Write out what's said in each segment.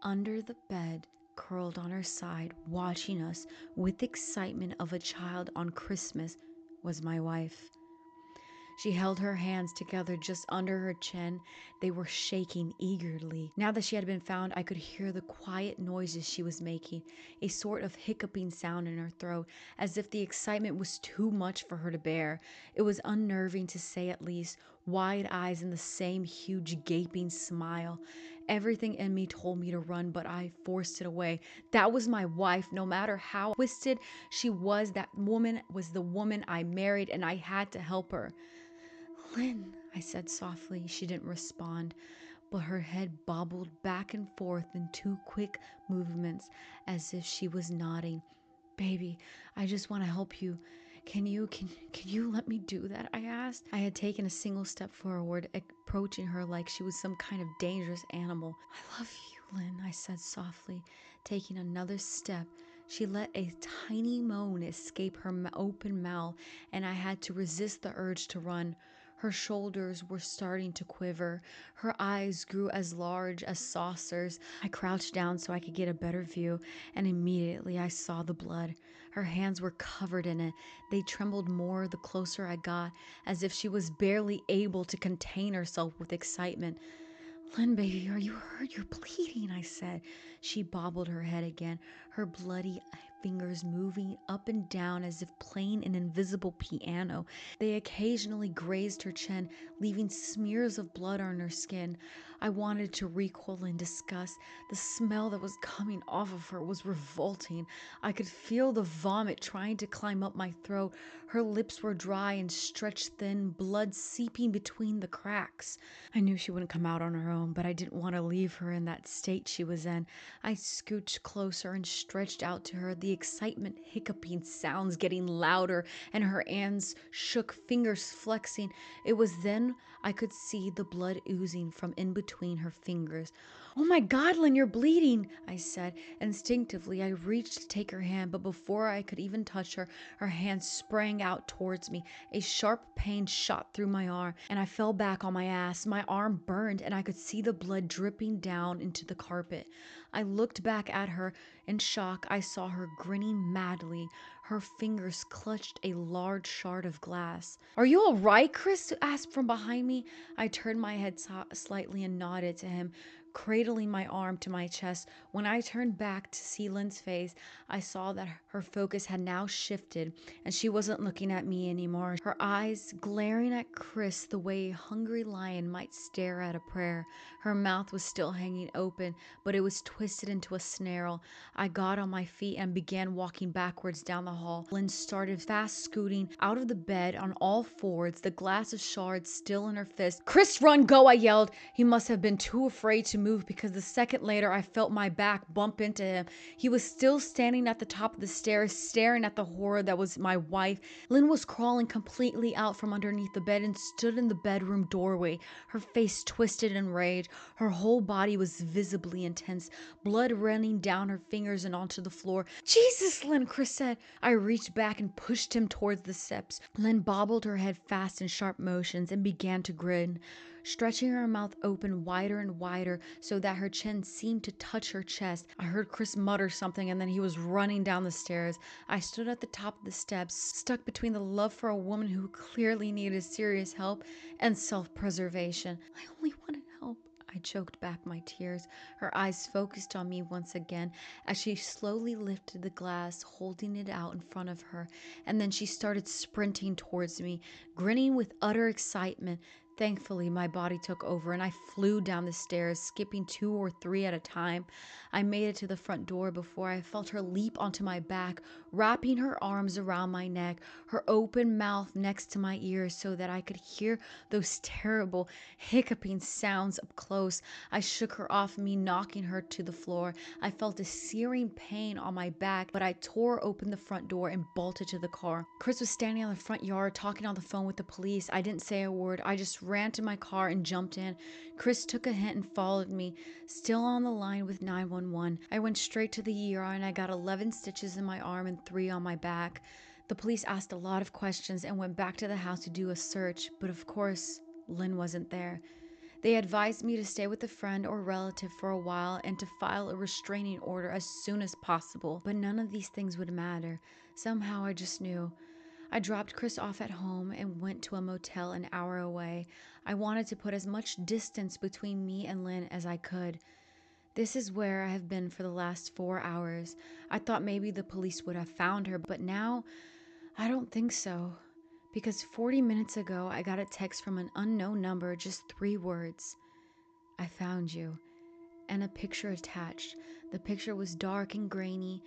Under the bed, curled on her side, watching us with excitement of a child on Christmas, was my wife. She held her hands together just under her chin. They were shaking eagerly. Now that she had been found, I could hear the quiet noises she was making, a sort of hiccuping sound in her throat, as if the excitement was too much for her to bear. It was unnerving to say at least, wide eyes and the same huge gaping smile. Everything in me told me to run, but I forced it away. That was my wife. No matter how twisted she was, that woman was the woman I married, and I had to help her. Lynn, I said softly. She didn't respond, but her head bobbled back and forth in two quick movements as if she was nodding. Baby, I just want to help you. Can you let me do that? I asked. I had taken a single step forward, approaching her like she was some kind of dangerous animal. I love you, Lynn, I said softly, taking another step. She let a tiny moan escape her open mouth, and I had to resist the urge to run. Her shoulders were starting to quiver. Her eyes grew as large as saucers. I crouched down so I could get a better view, and immediately I saw the blood. Her hands were covered in it. They trembled more the closer I got, as if she was barely able to contain herself with excitement. Lynn, baby, are you hurt? You're bleeding, I said. She bobbled her head again, her bloody fingers moving up and down as if playing an invisible piano. They occasionally grazed her chin, leaving smears of blood on her skin. I wanted to recoil in disgust. The smell that was coming off of her was revolting. I could feel the vomit trying to climb up my throat. Her lips were dry and stretched thin, blood seeping between the cracks. I knew she wouldn't come out on her own, but I didn't want to leave her in that state she was in. I scooched closer and stretched out to her, the excitement hiccuping sounds getting louder, and her hands shook, fingers flexing. It was then I could see the blood oozing from in between her fingers. Oh my God, Lynn, you're bleeding, I said. Instinctively, I reached to take her hand, but before I could even touch her, her hand sprang out towards me. A sharp pain shot through my arm, and I fell back on my ass. My arm burned, and I could see the blood dripping down into the carpet. I looked back at her in shock. I saw her grinning madly. Her fingers clutched a large shard of glass. Are you all right, Chris? Asked from behind me. I turned my head slightly and nodded to him, cradling my arm to my chest. When I turned back to see Lynn's face, I saw that her focus had now shifted, and she wasn't looking at me anymore. Her eyes glaring at Chris the way a hungry lion might stare at a prey. Her mouth was still hanging open, but it was twisted into a snarl. I got on my feet and began walking backwards down the hall. Lynn started fast scooting out of the bed on all fours, the glass of shards still in her fist. Chris, run, go, I yelled. He must have been too afraid to move because the second later I felt my back bump into him. He was still standing at the top of the stairs, staring at the horror that was my wife. Lynn was crawling completely out from underneath the bed and stood in the bedroom doorway, her face twisted in rage. Her whole body was visibly intense, blood running down her fingers and onto the floor. Jesus, Lynn, Chris said. I reached back and pushed him towards the steps. Lynn bobbled her head fast in sharp motions and began to grin, stretching her mouth open wider and wider so that her chin seemed to touch her chest. I heard Chris mutter something, and then he was running down the stairs. I stood at the top of the steps, stuck between the love for a woman who clearly needed serious help and self-preservation. I only wanted help. I choked back my tears. Her eyes focused on me once again as she slowly lifted the glass, holding it out in front of her, and then she started sprinting towards me, grinning with utter excitement. Thankfully, my body took over and I flew down the stairs, skipping 2 or 3 at a time. I made it to the front door before I felt her leap onto my back, wrapping her arms around my neck, her open mouth next to my ears so that I could hear those terrible hiccuping sounds up close. I shook her off me, knocking her to the floor. I felt a searing pain on my back, but I tore open the front door and bolted to the car. Chris was standing on the front yard talking on the phone with the police. I didn't say a word. I just ran to my car and jumped in. Chris took a hint and followed me, still on the line with 911. I went straight to the ER and I got 11 stitches in my arm and 3 on my back. The police asked a lot of questions and went back to the house to do a search, but of course, Lynn wasn't there. They advised me to stay with a friend or relative for a while and to file a restraining order as soon as possible, but none of these things would matter. Somehow I just knew. I dropped Chris off at home and went to a motel an hour away. I wanted to put as much distance between me and Lynn as I could. This is where I have been for the last 4 hours. I thought maybe the police would have found her, but now I don't think so. Because 40 minutes ago, I got a text from an unknown number, just 3 words. I found you. And a picture attached. The picture was dark and grainy,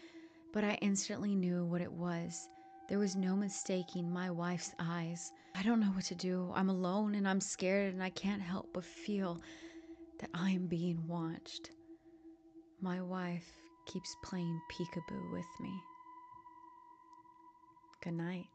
but I instantly knew what it was. There was no mistaking my wife's eyes. I don't know what to do. I'm alone and I'm scared and I can't help but feel that I am being watched. My wife keeps playing peekaboo with me. Good night.